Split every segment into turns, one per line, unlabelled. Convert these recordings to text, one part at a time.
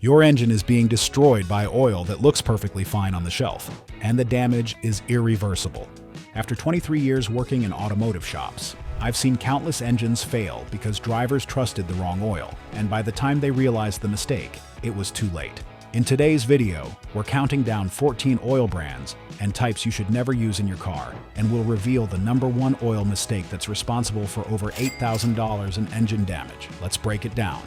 Your engine is being destroyed by oil that looks perfectly fine on the shelf, and the damage is irreversible. After 23 years working in automotive shops, I've seen countless engines fail because drivers trusted the wrong oil, and by the time they realized the mistake, it was too late. In today's video, we're counting down 14 oil brands and types you should never use in your car, and we'll reveal the #1 oil mistake that's responsible for over $8,000 in engine damage. Let's break it down.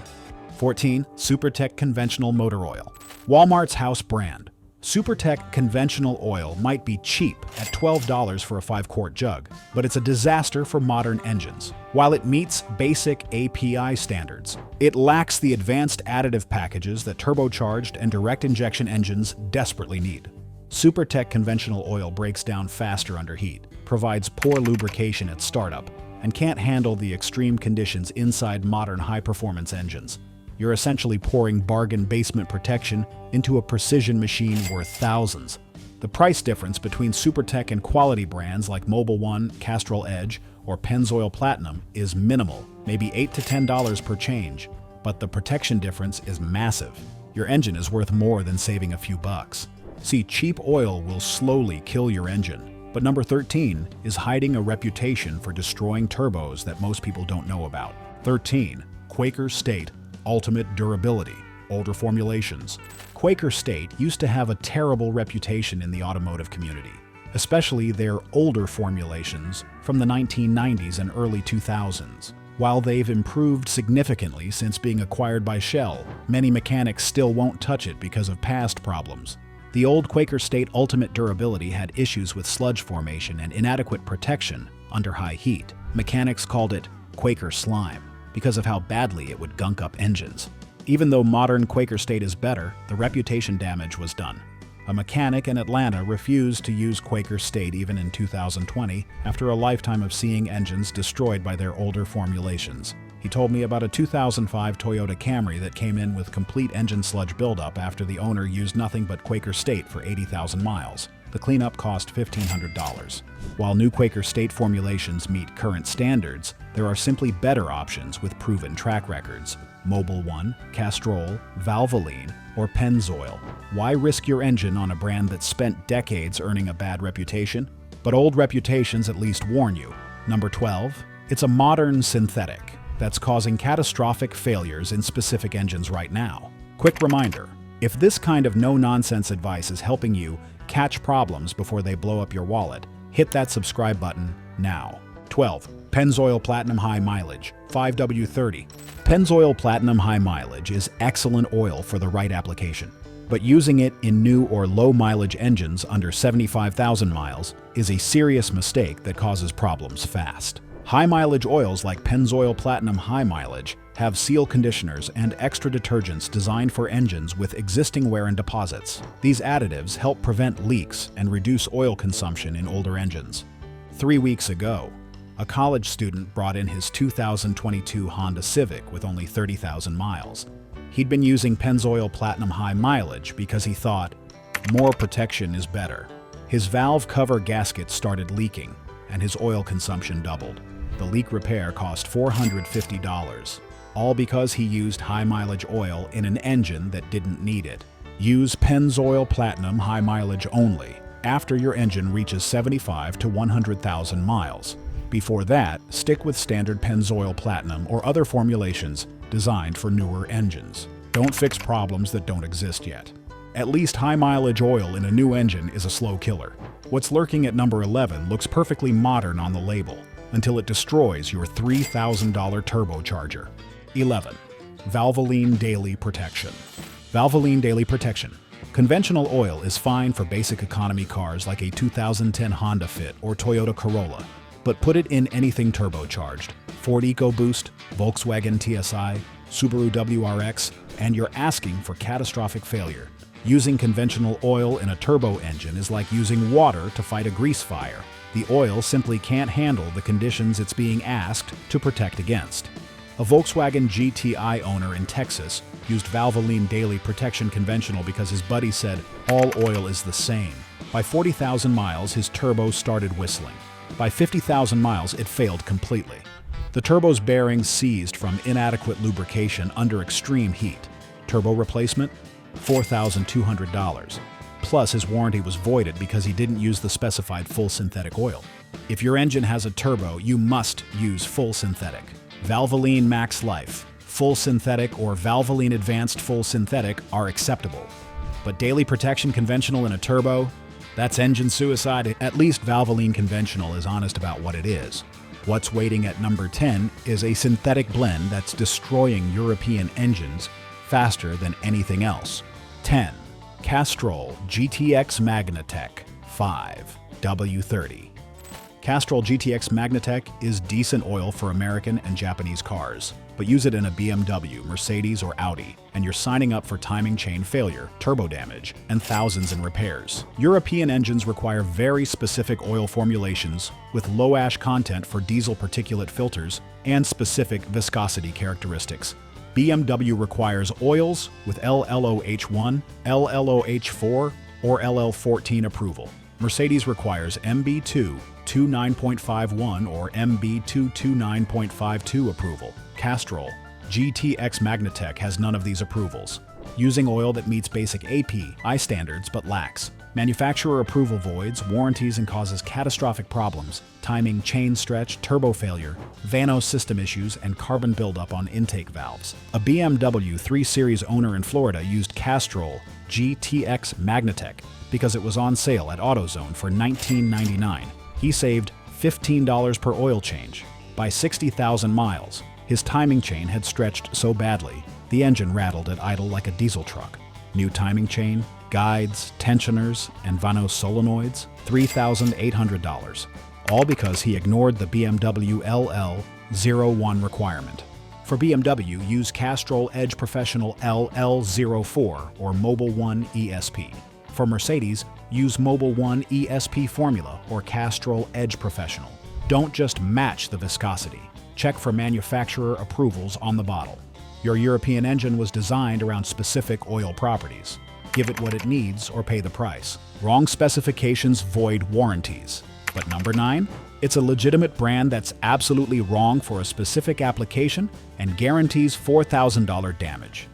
14. Supertech Conventional Motor Oil. Walmart's house brand. Supertech conventional oil might be cheap at $12 for a 5-quart jug, but it's a disaster for modern engines. While it meets basic API standards, it lacks the advanced additive packages that turbocharged and direct injection engines desperately need. Supertech conventional oil breaks down faster under heat, provides poor lubrication at startup, and can't handle the extreme conditions inside modern high-performance engines. You're essentially pouring bargain basement protection into a precision machine worth thousands. The price difference between Supertech and quality brands like Mobil 1, Castrol Edge, or Pennzoil Platinum is minimal, maybe $8 to $10 per change, but the protection difference is massive. Your engine is worth more than saving a few bucks. See, cheap oil will slowly kill your engine. But number 13 is hiding a reputation for destroying turbos that most people don't know about. 13. Quaker State Ultimate Durability. Older formulations. Quaker State used to have a terrible reputation in the automotive community, especially their older formulations from the 1990s and early 2000s. While they've improved significantly since being acquired by Shell, many mechanics still won't touch it because of past problems. The old Quaker State Ultimate Durability had issues with sludge formation and inadequate protection under high heat. Mechanics called it Quaker Slime because of how badly it would gunk up engines. Even though modern Quaker State is better, the reputation damage was done. A mechanic in Atlanta refused to use Quaker State even in 2020 after a lifetime of seeing engines destroyed by their older formulations. He told me about a 2005 Toyota Camry that came in with complete engine sludge buildup after the owner used nothing but Quaker State for 80,000 miles. The cleanup cost $1,500. While new Quaker State formulations meet current standards, there are simply better options with proven track records. Mobil 1, Castrol, Valvoline, or Pennzoil. Why risk your engine on a brand that's spent decades earning a bad reputation? But old reputations at least warn you. Number 12. It's a modern synthetic that's causing catastrophic failures in specific engines right now. Quick reminder, if this kind of no-nonsense advice is helping you catch problems before they blow up your wallet, hit that subscribe button now. 12. Pennzoil Platinum High Mileage, 5W30. Pennzoil Platinum High Mileage is excellent oil for the right application, but using it in new or low-mileage engines under 75,000 miles is a serious mistake that causes problems fast. High-mileage oils like Pennzoil Platinum High Mileage have seal conditioners and extra detergents designed for engines with existing wear and deposits. These additives help prevent leaks and reduce oil consumption in older engines. 3 weeks ago, a college student brought in his 2022 Honda Civic with only 30,000 miles. He'd been using Pennzoil Platinum High Mileage because he thought, more protection is better. His valve cover gasket started leaking, and his oil consumption doubled. The leak repair cost $450, all because he used high-mileage oil in an engine that didn't need it. Use Pennzoil Platinum High Mileage only after your engine reaches 75 to 100,000 miles. Before that, stick with standard Pennzoil Platinum or other formulations designed for newer engines. Don't fix problems that don't exist yet. At least high-mileage oil in a new engine is a slow killer. What's lurking at number 11 looks perfectly modern on the label, until it destroys your $3,000 turbocharger. 11. Valvoline Daily Protection. Valvoline Daily Protection. Conventional oil is fine for basic economy cars like a 2010 Honda Fit or Toyota Corolla, but put it in anything turbocharged. Ford EcoBoost, Volkswagen TSI, Subaru WRX, and you're asking for catastrophic failure. Using conventional oil in a turbo engine is like using water to fight a grease fire. The oil simply can't handle the conditions it's being asked to protect against. A Volkswagen GTI owner in Texas used Valvoline Daily Protection Conventional because his buddy said all oil is the same. By 40,000 miles, his turbo started whistling. By 50,000 miles, it failed completely. The turbo's bearings seized from inadequate lubrication under extreme heat. Turbo replacement? $4,200. Plus, his warranty was voided because he didn't use the specified full synthetic oil. If your engine has a turbo, you must use full synthetic. Valvoline Max Life, full synthetic or Valvoline Advanced full synthetic are acceptable. But daily protection conventional in a turbo? That's engine suicide. At least Valvoline Conventional is honest about what it is. What's waiting at number 10 is a synthetic blend that's destroying European engines faster than anything else. 10. Castrol GTX Magnatec 5W30. Castrol GTX Magnatec is decent oil for American and Japanese cars, but use it in a BMW, Mercedes, or Audi, and you're signing up for timing chain failure, turbo damage, and thousands in repairs. European engines require very specific oil formulations with low ash content for diesel particulate filters and specific viscosity characteristics. BMW requires oils with LLOH1, LLOH4, or LL14 approval. Mercedes requires MB2 29.51 or MB2 29.52 approval. Castrol GTX Magnatec has none of these approvals, using oil that meets basic API standards but lacks manufacturer approval, voids warranties, and causes catastrophic problems, timing chain stretch, turbo failure, Vanos system issues, and carbon buildup on intake valves. A BMW 3 Series owner in Florida used Castrol GTX Magnatec because it was on sale at AutoZone for $19.99. He saved $15 per oil change. By 60,000 miles, his timing chain had stretched so badly, the engine rattled at idle like a diesel truck. New timing chain, guides, tensioners, and Vanos solenoids, $3,800. All because he ignored the BMW LL01 requirement. For BMW, use Castrol Edge Professional LL04 or Mobile One ESP. For Mercedes, use Mobile One ESP Formula or Castrol Edge Professional. Don't just match the viscosity. Check for manufacturer approvals on the bottle. Your European engine was designed around specific oil properties. Give it what it needs or pay the price. Wrong specifications void warranties. But number 9? It's a legitimate brand that's absolutely wrong for a specific application and guarantees $4,000 damage.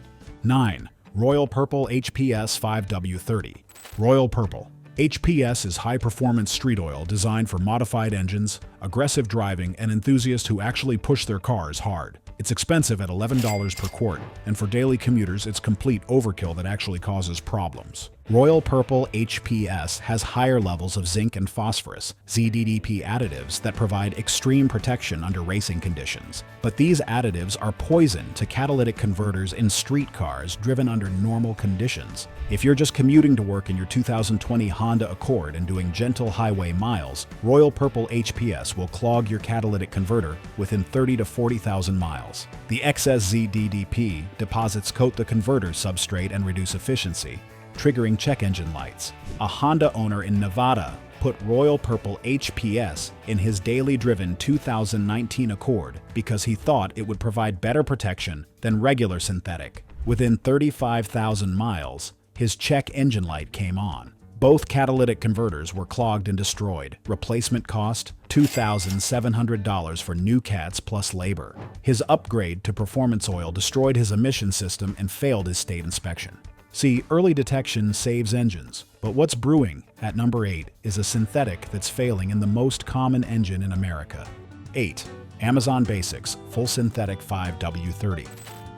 9. Royal Purple HPS 5W30. Royal Purple. HPS is high-performance street oil designed for modified engines, aggressive driving, and enthusiasts who actually push their cars hard. It's expensive at $11 per quart, and for daily commuters, it's complete overkill that actually causes problems. Royal Purple HPS has higher levels of zinc and phosphorus, ZDDP additives that provide extreme protection under racing conditions. But these additives are poison to catalytic converters in street cars driven under normal conditions. If you're just commuting to work in your 2020 Honda Accord and doing gentle highway miles, Royal Purple HPS will clog your catalytic converter within 30 to 40,000 miles. The excess ZDDP deposits coat the converter substrate and reduce efficiency, triggering check engine lights. A Honda owner in Nevada put Royal Purple HPS in his daily driven 2019 Accord because he thought it would provide better protection than regular synthetic. Within 35,000 miles, his check engine light came on. Both catalytic converters were clogged and destroyed. Replacement cost, $2,700 for new cats plus labor. His upgrade to performance oil destroyed his emission system and failed his state inspection. See, early detection saves engines, but what's brewing at number 8 is a synthetic that's failing in the most common engine in America. 8. Amazon Basics Full Synthetic 5W30.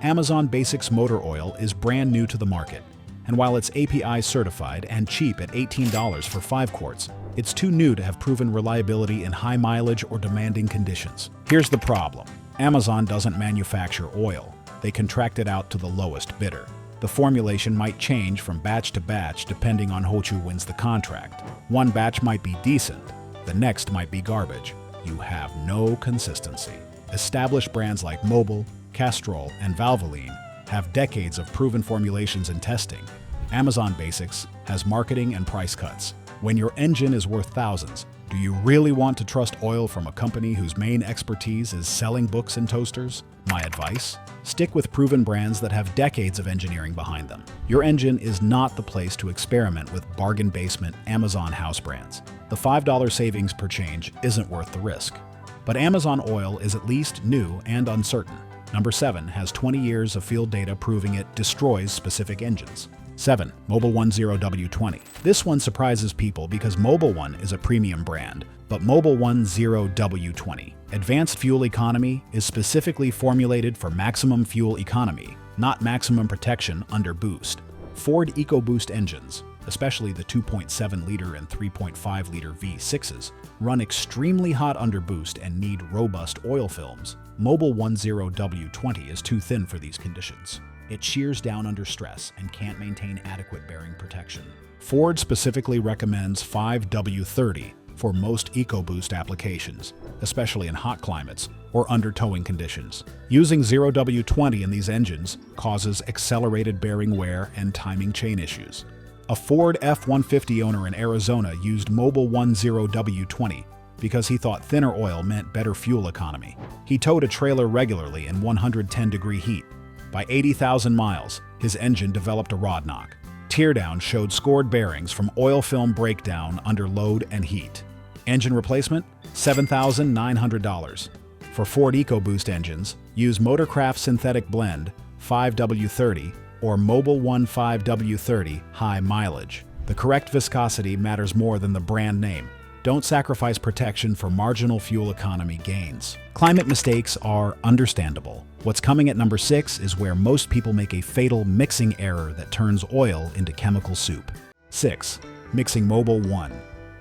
Amazon Basics motor oil is brand new to the market, and while it's API certified and cheap at $18 for 5 quarts, it's too new to have proven reliability in high mileage or demanding conditions. Here's the problem. Amazon doesn't manufacture oil. They contract it out to the lowest bidder. The formulation might change from batch to batch depending on who wins the contract. One batch might be decent, the next might be garbage. You have no consistency. Established brands like Mobil, Castrol, and Valvoline have decades of proven formulations and testing. Amazon Basics has marketing and price cuts. When your engine is worth thousands, do you really want to trust oil from a company whose main expertise is selling books and toasters? My advice? Stick with proven brands that have decades of engineering behind them. Your engine is not the place to experiment with bargain basement Amazon house brands. The $5 savings per change isn't worth the risk. But Amazon oil is at least new and uncertain. Number 7 has 20 years of field data proving it destroys specific engines. 7. Mobil 10W20. This one surprises people because Mobil 1 is a premium brand, but Mobil 10W20 Advanced Fuel Economy is specifically formulated for maximum fuel economy, not maximum protection under boost. Ford EcoBoost engines, especially the 2.7-liter and 3.5-liter V6s, run extremely hot under boost and need robust oil films. Mobil 10W20 is too thin for these conditions. It shears down under stress and can't maintain adequate bearing protection. Ford specifically recommends 5W30 for most EcoBoost applications, especially in hot climates or under towing conditions. Using 0W20 in these engines causes accelerated bearing wear and timing chain issues. A Ford F-150 owner in Arizona used Mobil 10W20 because he thought thinner oil meant better fuel economy. He towed a trailer regularly in 110-degree heat. By 80,000 miles, his engine developed a rod knock. Teardown showed scored bearings from oil film breakdown under load and heat. Engine replacement? $7,900. For Ford EcoBoost engines, use Motorcraft Synthetic Blend 5W30 or Mobil 1 5W30 high mileage. The correct viscosity matters more than the brand name. Don't sacrifice protection for marginal fuel economy gains. Climate mistakes are understandable. What's coming at number 6 is where most people make a fatal mixing error that turns oil into chemical soup. 6. Mixing Mobil 1.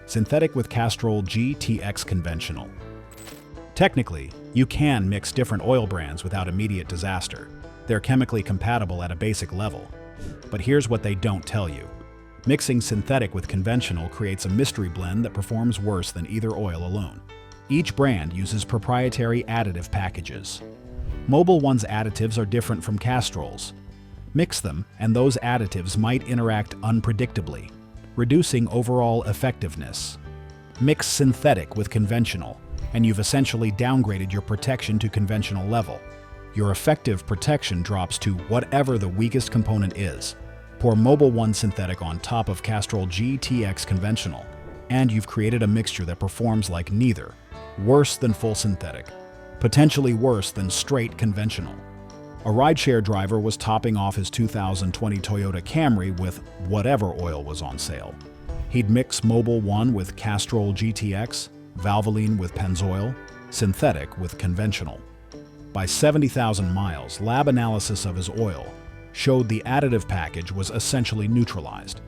Synthetic with Castrol GTX conventional. Technically, you can mix different oil brands without immediate disaster. They're chemically compatible at a basic level. But here's what they don't tell you. Mixing synthetic with conventional creates a mystery blend that performs worse than either oil alone. Each brand uses proprietary additive packages. Mobil 1's additives are different from Castrol's. Mix them, and those additives might interact unpredictably, reducing overall effectiveness. Mix synthetic with conventional, and you've essentially downgraded your protection to conventional level. Your effective protection drops to whatever the weakest component is. Pour Mobil 1 synthetic on top of Castrol GTX conventional, and you've created a mixture that performs like neither. Worse than full synthetic. Potentially worse than straight conventional. A rideshare driver was topping off his 2020 Toyota Camry with whatever oil was on sale. He'd mix Mobil 1 with Castrol GTX, Valvoline with Pennzoil, synthetic with conventional. By 70,000 miles, lab analysis of his oil showed the additive package was essentially neutralized.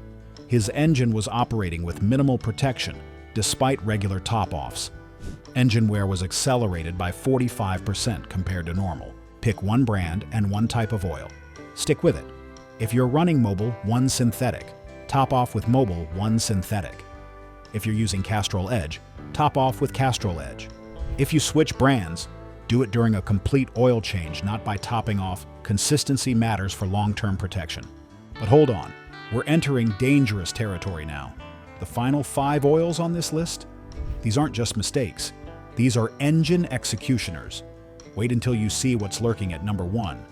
His engine was operating with minimal protection despite regular top-offs. Engine wear was accelerated by 45% compared to normal. Pick one brand and one type of oil. Stick with it. If you're running Mobil 1 synthetic, top off with Mobil 1 synthetic. If you're using Castrol Edge, top off with Castrol Edge. If you switch brands, do it during a complete oil change, not by topping off. Consistency matters for long-term protection. But hold on, we're entering dangerous territory now. The final 5 oils on this list? These aren't just mistakes. These are engine executioners. Wait until you see what's lurking at number 1.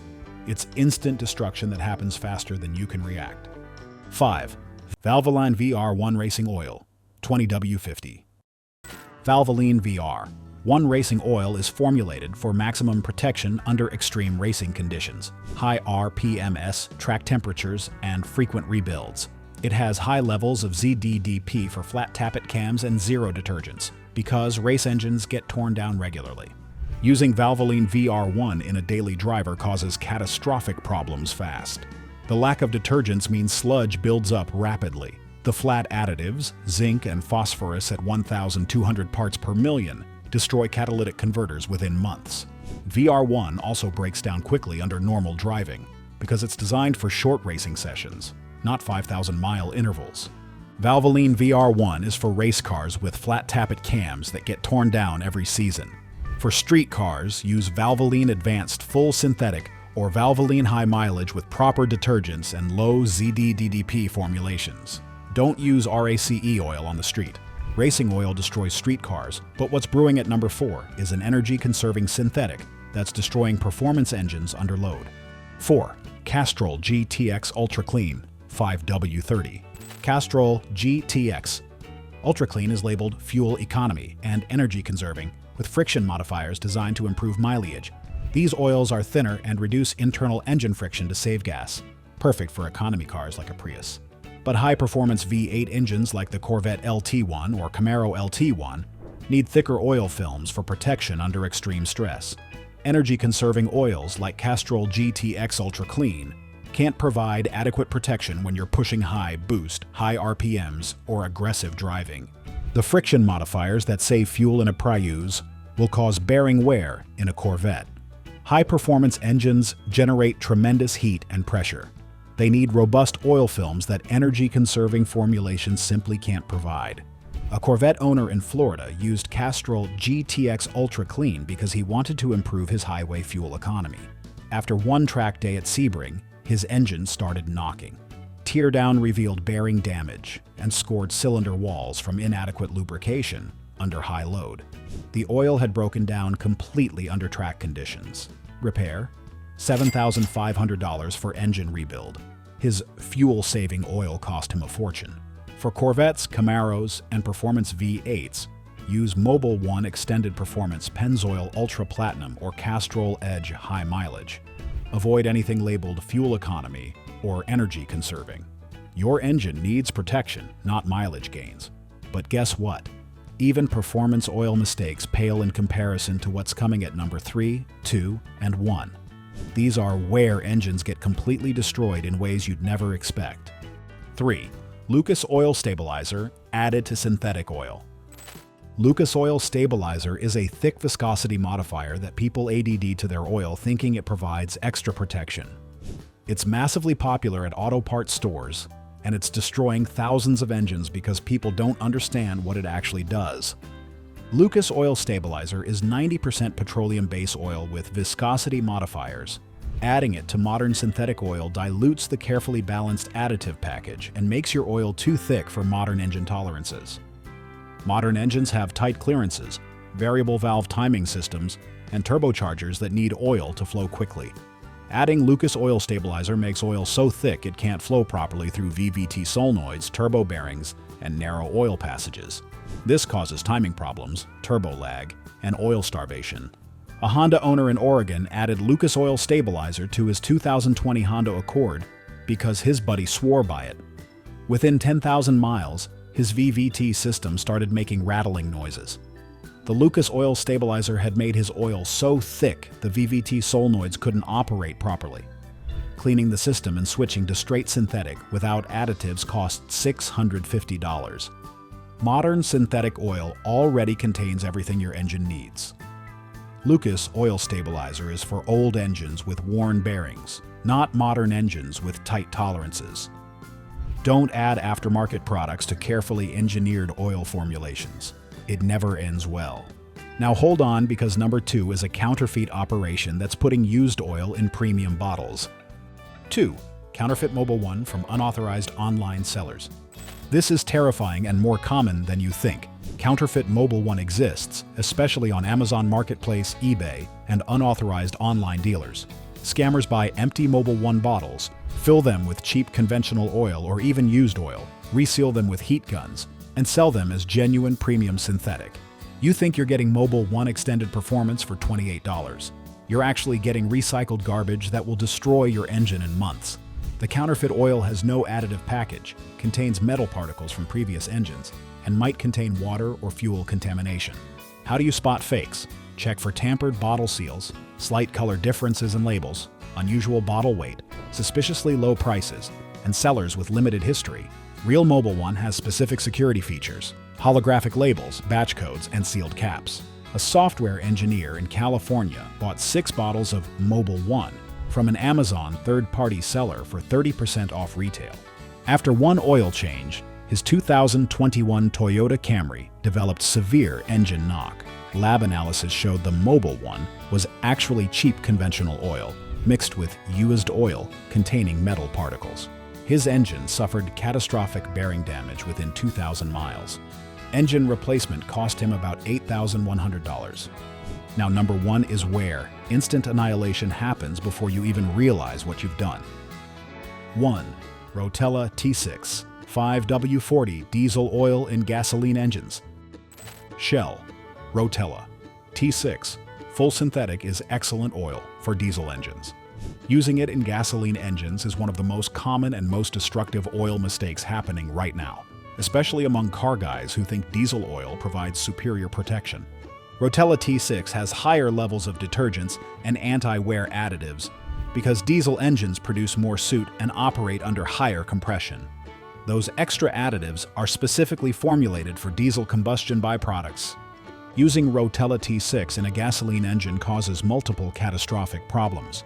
It's instant destruction that happens faster than you can react. 5. Valvoline VR1 Racing Oil, 20W50. Valvoline VR1 Racing Oil is formulated for maximum protection under extreme racing conditions, high RPMs, track temperatures, and frequent rebuilds. It has high levels of ZDDP for flat tappet cams and zero detergents, because race engines get torn down regularly. Using Valvoline VR1 in a daily driver causes catastrophic problems fast. The lack of detergents means sludge builds up rapidly. The flat additives, zinc and phosphorus at 1,200 parts per million, destroy catalytic converters within months. VR1 also breaks down quickly under normal driving, because it's designed for short racing sessions, not 5,000-mile intervals. Valvoline VR1 is for race cars with flat tappet cams that get torn down every season. For street cars, use Valvoline Advanced Full Synthetic or Valvoline High Mileage with proper detergents and low ZDDP formulations. Don't use RACE oil on the street. Racing oil destroys street cars, but what's brewing at number 4 is an energy-conserving synthetic that's destroying performance engines under load. 4. Castrol GTX Ultra Clean 5W30. Castrol GTX Ultra Clean is labeled fuel economy and energy conserving with friction modifiers designed to improve mileage. These oils are thinner and reduce internal engine friction to save gas, perfect for economy cars like a Prius. But high-performance V8 engines like the Corvette LT1 or Camaro LT1 need thicker oil films for protection under extreme stress. Energy-conserving oils like Castrol GTX Ultra Clean can't provide adequate protection when you're pushing high boost, high RPMs, or aggressive driving. The friction modifiers that save fuel in a Prius will cause bearing wear in a Corvette. High-performance engines generate tremendous heat and pressure. They need robust oil films that energy-conserving formulations simply can't provide. A Corvette owner in Florida used Castrol GTX Ultra Clean because he wanted to improve his highway fuel economy. After one track day at Sebring, his engine started knocking. Teardown revealed bearing damage and scored cylinder walls from inadequate lubrication under high load. The oil had broken down completely under track conditions. Repair? $7,500 for engine rebuild. His fuel-saving oil cost him a fortune. For Corvettes, Camaros, and performance V8s, use Mobil 1 Extended Performance Pennzoil Ultra Platinum or Castrol Edge High Mileage. Avoid anything labeled fuel economy or energy conserving. Your engine needs protection, not mileage gains. But guess what? Even performance oil mistakes pale in comparison to what's coming at number 3, 2, and 1. These are where engines get completely destroyed in ways you'd never expect. 3. Lucas Oil Stabilizer added to synthetic oil. Lucas Oil Stabilizer is a thick viscosity modifier that people add to their oil thinking it provides extra protection. It's massively popular at auto parts stores, and it's destroying thousands of engines because people don't understand what it actually does. Lucas Oil Stabilizer is 90% petroleum base oil with viscosity modifiers. Adding it to modern synthetic oil dilutes the carefully balanced additive package and makes your oil too thick for modern engine tolerances. Modern engines have tight clearances, variable valve timing systems, and turbochargers that need oil to flow quickly. Adding Lucas Oil Stabilizer makes oil so thick it can't flow properly through VVT solenoids, turbo bearings, and narrow oil passages. This causes timing problems, turbo lag, and oil starvation. A Honda owner in Oregon added Lucas Oil Stabilizer to his 2020 Honda Accord because his buddy swore by it. Within 10,000 miles, his VVT system started making rattling noises. The Lucas Oil Stabilizer had made his oil so thick the VVT solenoids couldn't operate properly. Cleaning the system and switching to straight synthetic without additives cost $650. Modern synthetic oil already contains everything your engine needs. Lucas Oil Stabilizer is for old engines with worn bearings, not modern engines with tight tolerances. Don't add aftermarket products to carefully engineered oil formulations. It never ends well. Now hold on, because number 2 is a counterfeit operation that's putting used oil in premium bottles. 2. Counterfeit Mobil 1 from unauthorized online sellers. This is terrifying and more common than you think. Counterfeit Mobil 1 exists, especially on Amazon Marketplace, eBay, and unauthorized online dealers. Scammers buy empty Mobil 1 bottles, fill them with cheap conventional oil or even used oil, reseal them with heat guns, and sell them as genuine premium synthetic. You think you're getting Mobil 1 Extended Performance for $28. You're actually getting recycled garbage that will destroy your engine in months. The counterfeit oil has no additive package, contains metal particles from previous engines, and might contain water or fuel contamination. How do you spot fakes? Check for tampered bottle seals, slight color differences in labels, unusual bottle weight, suspiciously low prices, and sellers with limited history. Real Mobil 1 has specific security features, holographic labels, batch codes, and sealed caps. A software engineer in California bought 6 bottles of Mobil 1 from an Amazon third-party seller for 30% off retail. After one oil change, his 2021 Toyota Camry developed severe engine knock. Lab analysis showed the Mobil 1 was actually cheap conventional oil, mixed with used oil containing metal particles. His engine suffered catastrophic bearing damage within 2,000 miles. Engine replacement cost him about $8,100. Now, number 1 is where instant annihilation happens before you even realize what you've done. 1. Rotella T6 5W40 diesel oil in gasoline engines. Shell, Rotella, T6 Full synthetic is excellent oil for diesel engines. Using it in gasoline engines is one of the most common and most destructive oil mistakes happening right now, especially among car guys who think diesel oil provides superior protection. Rotella T6 has higher levels of detergents and anti-wear additives because diesel engines produce more soot and operate under higher compression. Those extra additives are specifically formulated for diesel combustion byproducts. Using Rotella T6 in a gasoline engine causes multiple catastrophic problems.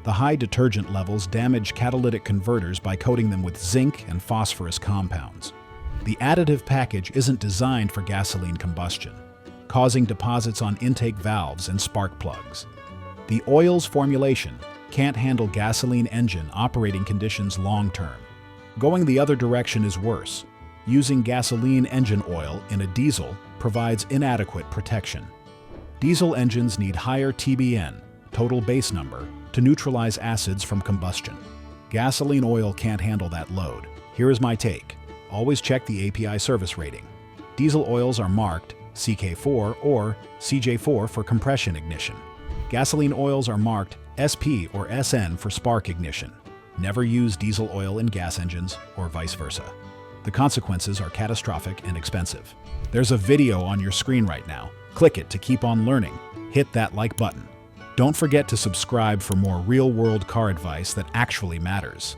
The high detergent levels damage catalytic converters by coating them with zinc and phosphorus compounds. The additive package isn't designed for gasoline combustion, causing deposits on intake valves and spark plugs. The oil's formulation can't handle gasoline engine operating conditions long-term. Going the other direction is worse. Using gasoline engine oil in a diesel provides inadequate protection. Diesel engines need higher TBN, total base number, to neutralize acids from combustion. Gasoline oil can't handle that load. Here is my take. Always check the API service rating. Diesel oils are marked CK4 or CJ4 for compression ignition. Gasoline oils are marked SP or SN for spark ignition. Never use diesel oil in gas engines or vice versa. The consequences are catastrophic and expensive. There's a video on your screen right now. Click it to keep on learning. Hit that like button. Don't forget to subscribe for more real-world car advice that actually matters.